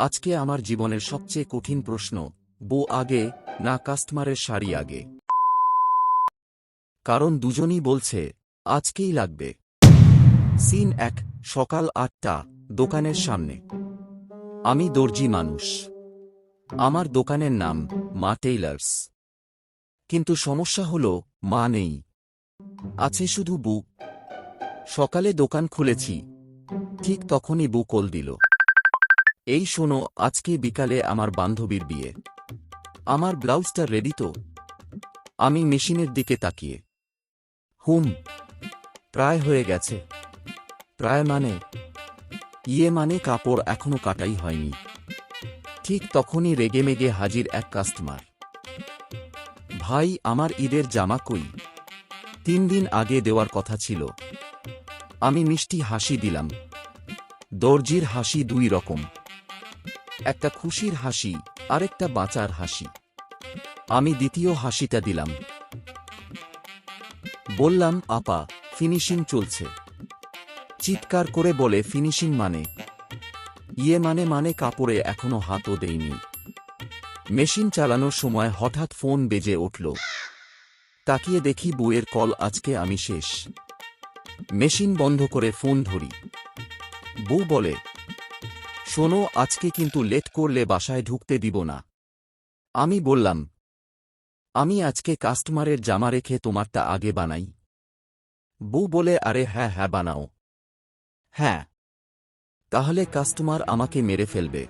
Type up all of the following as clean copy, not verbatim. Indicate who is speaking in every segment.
Speaker 1: আজকে আমার জীবনের সবচেয়ে কঠিন প্রশ্ন, বউ আগে না কাস্টমারের শাড়ি আগে? কারণ দুজনই বলছে আজকেই লাগবে। সিন ১, সকাল ৮টা, দোকানের সামনে। আমি দর্জি মানুষ। আমার দোকানের নাম মা টেইলার্স। কিন্তু সমস্যা হলো মা নেই, আছে শুধু বউ। সকালে দোকান খুলেছি, ঠিক তখনই বউ কল দিল। এই শোনো, আজকে বিকালে আমার বান্ধবীর বিয়ে। আমার ব্লাউজটা রেডি তো? আমি মেশিনের দিকে তাকিয়ে, প্রায় হয়ে গেছে। প্রায় মানে? মানে কাপড় এখনো কাটাই হয়নি। ঠিক তখনই রেগেমেগে হাজির এক কাস্টমার। ভাই, আমার ঈদের জামা কই? ৩ দিন আগে দেওয়ার কথা ছিল। আমি মিষ্টি হাসি দিলাম। দর্জির হাসি দুই রকম, একটা খুশির হাসি, আরেকটা বাঁচার হাসি। আমি দ্বিতীয় হাসিটা দিলাম। বললাম, আপা, ফিনিশিং চলছে। চিৎকার করে বলে, ফিনিশিং মানে? মানে কাপড়ে এখনো হাতও দেইনি। মেশিন চালানোর সময় হঠাৎ ফোন বেজে উঠল। তাকিয়ে দেখি বউয়ের কল। আজকে আমি শেষ। মেশিন বন্ধ করে ফোন ধরি। বউ বলে, শোনো, আজকে কিন্তু লেট করলে বাসায় ঢুকতে দিব না। আমি বললাম, আমি আজকে কাস্টমারের জামা রেখে তোমারটা আগে বানাই। বউ বলে, আরে হ্যাঁ হ্যাঁ, বানাও। হ্যাঁ, তাহলে কাস্টমার আমাকে মেরে ফেলবে।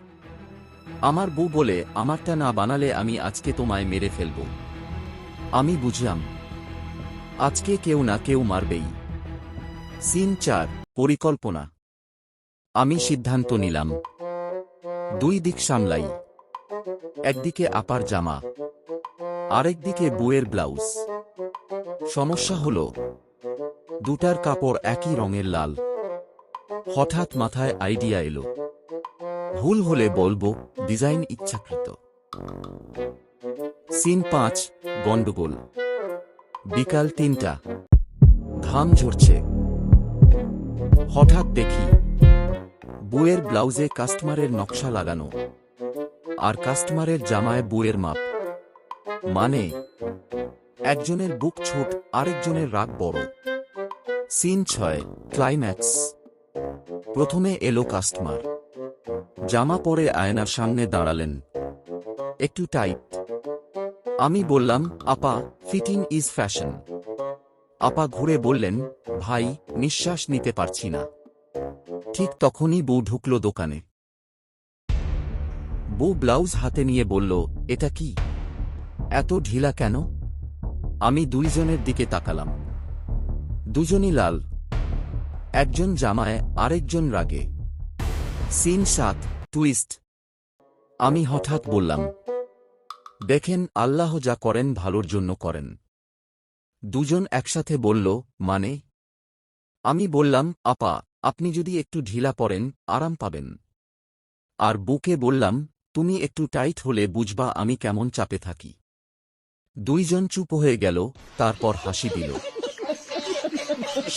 Speaker 1: আমার বউ বলে, আমারটা না বানালে আমি আজকে তোমায় মেরে ফেলব। আমি বুঝলাম, আজকে কেউ না কেউ মারবেই। সিন ৪, পরিকল্পনা। আমি সিদ্ধান্ত নিলাম, ২ দিক সামলাই। একদিকে আপার জামা, আরেকদিকে বউয়ের ব্লাউজ। সমস্যা হলো, দুটার কাপড় একই রঙের লাল। হঠাৎ মাথায় আইডিয়া এলো, ভুল হলে বলবো ডিজাইন ইচ্ছাকৃত। সিন ৫, গন্ডগোল। বিকাল ৩টা, ঘাম ঝরছে। হঠাৎ দেখি বউয়ের ব্লাউজে কাস্টমারের নকশা লাগানো, আর কাস্টমারের জামায় বউয়ের মাপ। মানে একজনের বুক ছোট, আরেকজনের রাগ বড়। Scene ৬, climax. প্রথমে এলো কাস্টমার। জামা পরে আয়নার সামনে দাঁড়ালেন। একটু টাইট। আমি বললাম, আপা, ফিটিং ইজ ফ্যাশন। আপা ঘুরে বললেন, ভাই, নিঃশ্বাস নিতে পারছি না। ঠিক তখনই বউ ঢুকল দোকানে। বউ ব্লাউজ হাতে নিয়ে বলল, এটা কি? এত ঢিলা কেন? আমি দুইজনের দিকে তাকালাম। দুজনই লাল, একজন জামায়, আরেকজন রাগে। Scene ৭, twist. আমি হঠাৎ বললাম, দেখেন, আল্লাহ যা করেন ভালোর জন্য করেন। দুজন একসাথে বলল, মানে? আমি বললাম, আপা, আপনি যদি একটু ঢিলা পরেন আরাম পাবেন। আর বুকে বললাম, তুমি একটু টাইট হলে বুঝবা আমি কেমন চাপে থাকি। দুইজন চুপ হয়ে গেল, তারপর হাসি দিল।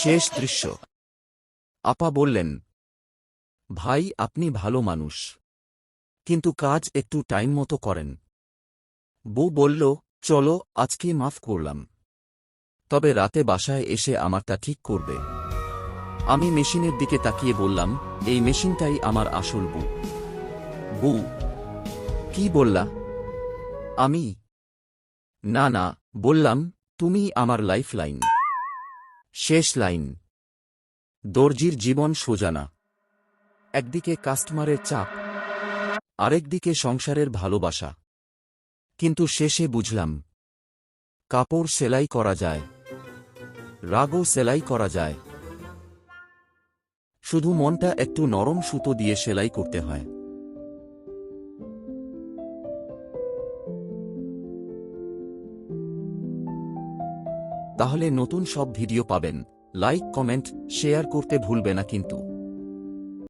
Speaker 1: শেষ দৃশ্য। আপা বললেন, ভাই, আপনি ভালো মানুষ, কিন্তু কাজ একটু টাইম মতো করেন। বউ বলল, চলো, আজকে মাফ করলাম, তবে রাতে বাসায় এসে আমারটা ঠিক করবে। আমি মেশিনের দিকে তাকিয়ে বললাম, এই মেশিনটাই আমার আসল বউ। বউ, কি বললা? আমি, না না, বললাম, তুমি আমার লাইফ লাইন। শেষ লাইন। দর্জির জীবন সোজা না। একদিকে কাস্টমারের চাপ, আরেকদিকে সংসারের ভালোবাসা। কিন্তু শেষে বুঝলাম, কাপড় সেলাই করা যায়, রাগও সেলাই করা যায়, শুধু মনটা একটু নরম সুতো দিয়ে সেলাই করতে হয়। তাহলে নতুন সব ভিডিও পাবেন। লাইক, কমেন্ট, শেয়ার করতে ভুলবে না কিন্তু।